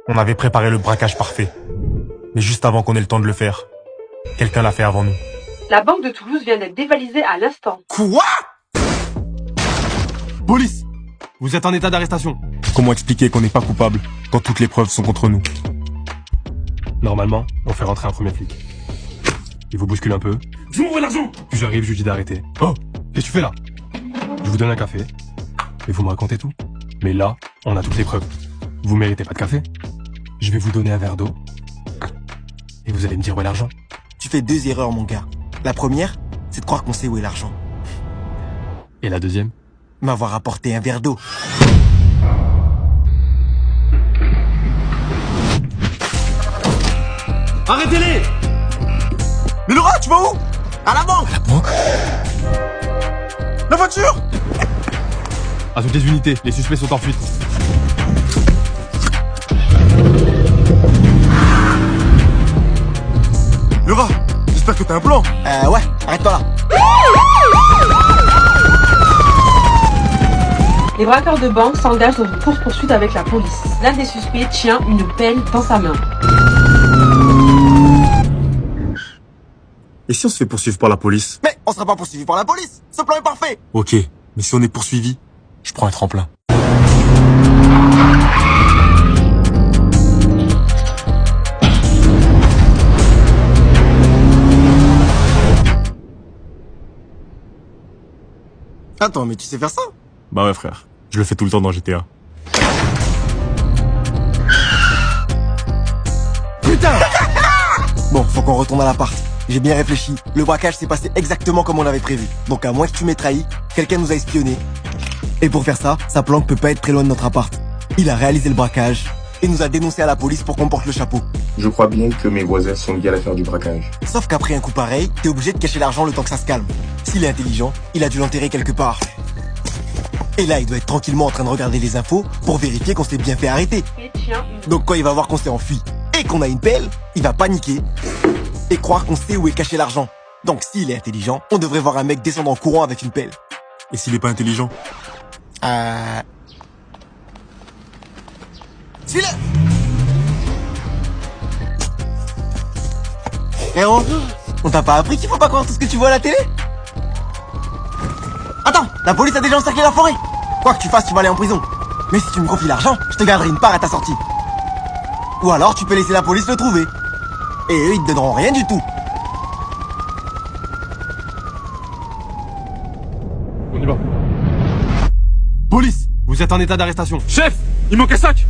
On avait préparé le braquage parfait. Mais juste avant qu'on ait le temps de le faire, quelqu'un l'a fait avant nous. La banque de Toulouse vient d'être dévalisée à l'instant. Quoi? Police! Vous êtes en état d'arrestation. Comment expliquer qu'on n'est pas coupable quand toutes les preuves sont contre nous? Normalement, on fait rentrer un premier flic. Il vous bouscule un peu. Je m'envoie l'argent! Puis j'arrive, je lui dis d'arrêter. Oh! Qu'est-ce que tu fais là? Je vous donne un café. Et vous me racontez tout. Mais là, on a toutes les preuves. Vous méritez pas de café. Je vais vous donner un verre d'eau. Et vous allez me dire où est l'argent. Tu fais 2 erreurs, mon gars. La première, c'est de croire qu'on sait où est l'argent. Et la deuxième? M'avoir apporté un verre d'eau. Arrêtez-les! Mais Laura, tu vas où? À la banque! La banque? La voiture! À toutes les unités, les suspects sont en fuite. Laura, j'espère que t'as un plan. Ouais, arrête-toi là. Les braqueurs de banque s'engagent dans une course-poursuite avec la police. L'un des suspects tient une pelle dans sa main. Et si on se fait poursuivre par la police? Mais on sera pas poursuivi par la police. Ce plan est parfait. Ok, mais si on est poursuivi, je prends un tremplin. Attends, mais tu sais faire ça? Bah ouais frère, je le fais tout le temps dans GTA. Putain! Bon, faut qu'on retourne à l'appart. J'ai bien réfléchi. Le braquage s'est passé exactement comme on avait prévu. Donc à moins que tu m'aies trahi, quelqu'un nous a espionnés. Et pour faire ça, sa planque peut pas être très loin de notre appart. Il a réalisé le braquage et nous a dénoncé à la police pour qu'on porte le chapeau. Je crois bien que mes voisins sont liés à l'affaire du braquage. Sauf qu'après un coup pareil, t'es obligé de cacher l'argent le temps que ça se calme. S'il est intelligent, il a dû l'enterrer quelque part. Et là, il doit être tranquillement en train de regarder les infos pour vérifier qu'on s'est bien fait arrêter. Donc quand il va voir qu'on s'est enfui et qu'on a une pelle, il va paniquer et croire qu'on sait où est caché l'argent. Donc s'il est intelligent, on devrait voir un mec descendre en courant avec une pelle. Et s'il est pas intelligent? Suis-le! Héros, on t'a pas appris qu'il faut pas croire tout ce que tu vois à la télé? Attends, la police a déjà encerclé la forêt. Quoi que tu fasses, tu vas aller en prison. Mais si tu me confies l'argent, je te garderai une part à ta sortie. Ou alors tu peux laisser la police le trouver. Et eux, ils te donneront rien du tout. On y va. Police, vous êtes en état d'arrestation. Chef! Il manque un sac!